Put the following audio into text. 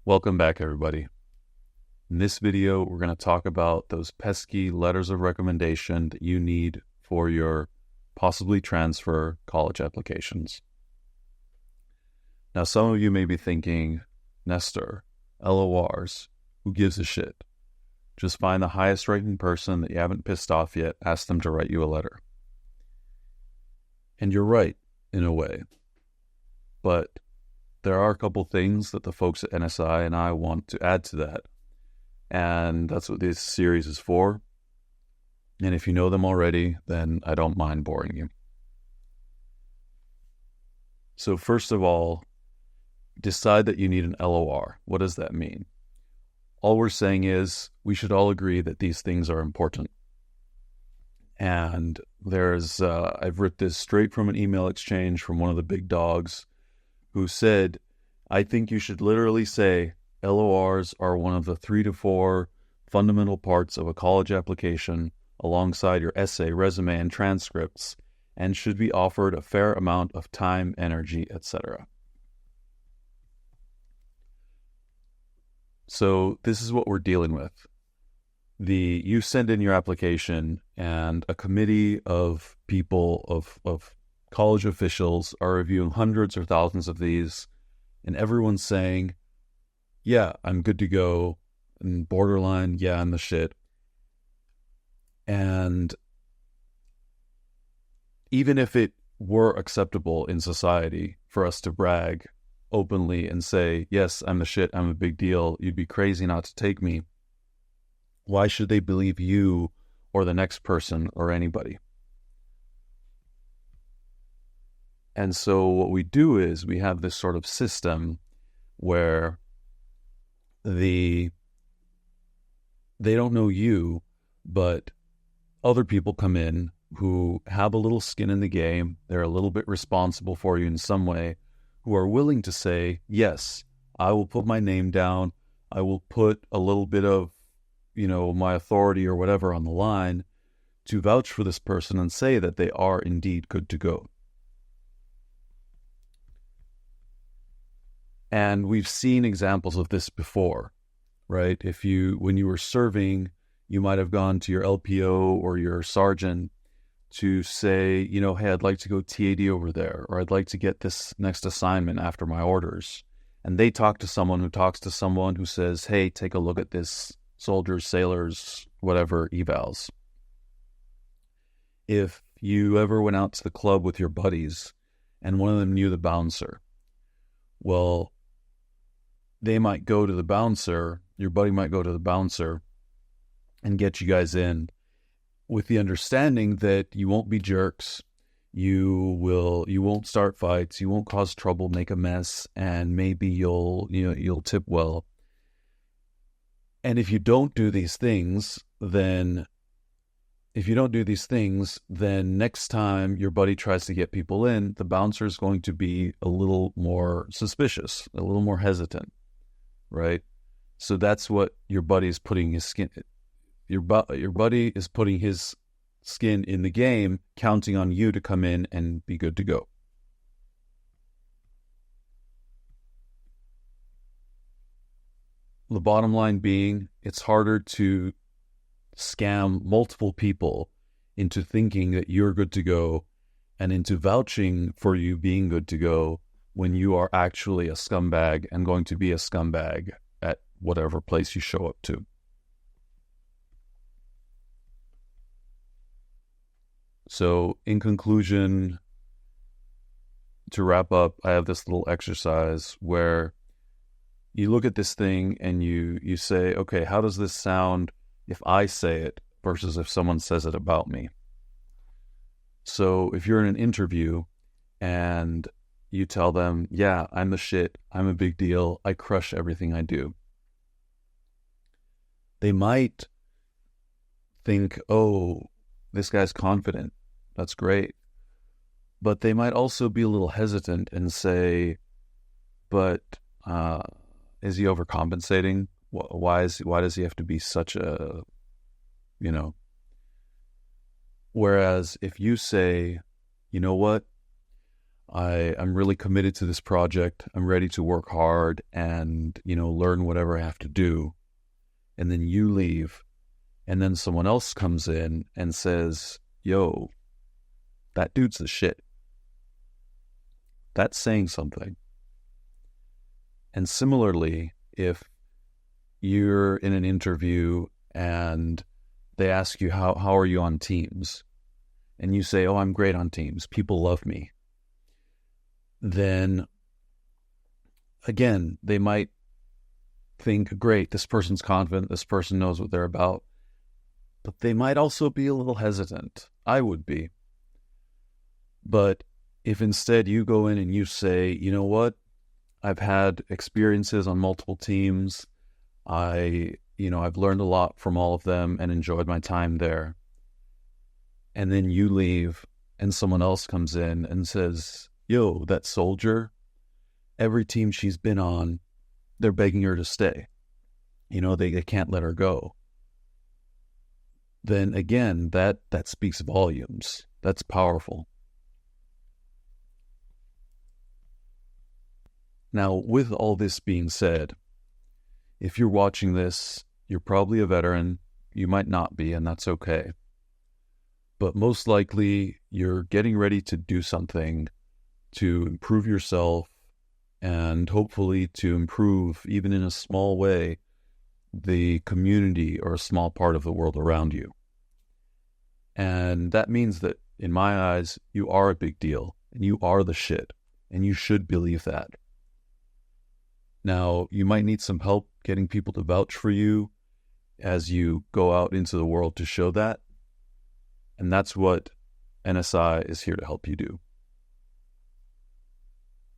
Welcome back, everybody. In this video, we're going to talk about those pesky letters of recommendation that you need for your possibly transfer college applications. Now, some of you may be thinking, Nestor, LORs, who gives a shit? Just find the highest ranking person that you haven't pissed off yet, ask them to write you a letter. And you're right, in a way. But there are a couple things that the folks at NSI and I want to add to that. And that's what this series is for. And if you know them already, then I don't mind boring you. So first of all, decide that you need an LOR. What does that mean? All we're saying is we should all agree that these things are important. And I've ripped this straight from an email exchange from one of the big dogs who said, I think you should literally say LORs are one of the 3 to 4 fundamental parts of a college application alongside your essay, resume, and transcripts, and should be offered a fair amount of time, energy, etc. So this is what we're dealing with. You send in your application and a committee of people, of college officials are reviewing hundreds or thousands of these, and everyone's saying, yeah, I'm good to go, and borderline, yeah, I'm the shit. And even if it were acceptable in society for us to brag openly and say, yes, I'm the shit, I'm a big deal, you'd be crazy not to take me, why should they believe you or the next person or anybody? And so what we do is we have this sort of system where they don't know you, but other people come in who have a little skin in the game, they're a little bit responsible for you in some way, who are willing to say, yes, I will put my name down, I will put a little bit of, my authority or whatever on the line to vouch for this person and say that they are indeed good to go. And we've seen examples of this before, right? When you were serving, you might have gone to your LPO or your sergeant to say, hey, I'd like to go TAD over there, or I'd like to get this next assignment after my orders. And they talk to someone who talks to someone who says, hey, take a look at this soldiers, sailors, whatever evals. If you ever went out to the club with your buddies and one of them knew the bouncer, well, they might go to the bouncer, your buddy might go to the bouncer and get you guys in with the understanding that you won't be jerks, you won't start fights, you won't cause trouble, make a mess, and maybe you'll tip well. And if you don't do these things, then next time your buddy tries to get people in, the bouncer is going to be a little more suspicious, a little more hesitant, right? So that's what your buddy is putting his skin. Your buddy is putting his skin in the game, counting on you to come in and be good to go. The bottom line being, it's harder to scam multiple people into thinking that you're good to go and into vouching for you being good to go when you are actually a scumbag and going to be a scumbag at whatever place you show up to. So in conclusion, to wrap up, I have this little exercise where you look at this thing and you say, okay, how does this sound if I say it versus if someone says it about me? So if you're in an interview and you tell them, yeah, I'm the shit, I'm a big deal, I crush everything I do, they might think, oh, this guy's confident, that's great. But they might also be a little hesitant and say, but is he overcompensating? Why does he have to be such a, Whereas if you say, you know what, I'm really committed to this project. I'm ready to work hard and, learn whatever I have to do. And then you leave, and then someone else comes in and says, yo, that dude's the shit. That's saying something. And similarly, if you're in an interview and they ask you, how are you on Teams? And you say, oh, I'm great on Teams. People love me. Then, again, they might think, great, this person's confident, this person knows what they're about. But they might also be a little hesitant. I would be. But if instead you go in and you say, you know what, I've had experiences on multiple teams. I've learned a lot from all of them and enjoyed my time there. And then you leave and someone else comes in and says, yo, that Soldier, every team she's been on, they're begging her to stay. They can't let her go. Then again, that speaks volumes. That's powerful. Now, with all this being said, if you're watching this, you're probably a veteran. You might not be, and that's okay. But most likely, you're getting ready to do something to improve yourself and hopefully to improve, even in a small way, the community or a small part of the world around you. And that means that, in my eyes, you are a big deal, and you are the shit, and you should believe that. Now, you might need some help getting people to vouch for you as you go out into the world to show that. And that's what NSI is here to help you do.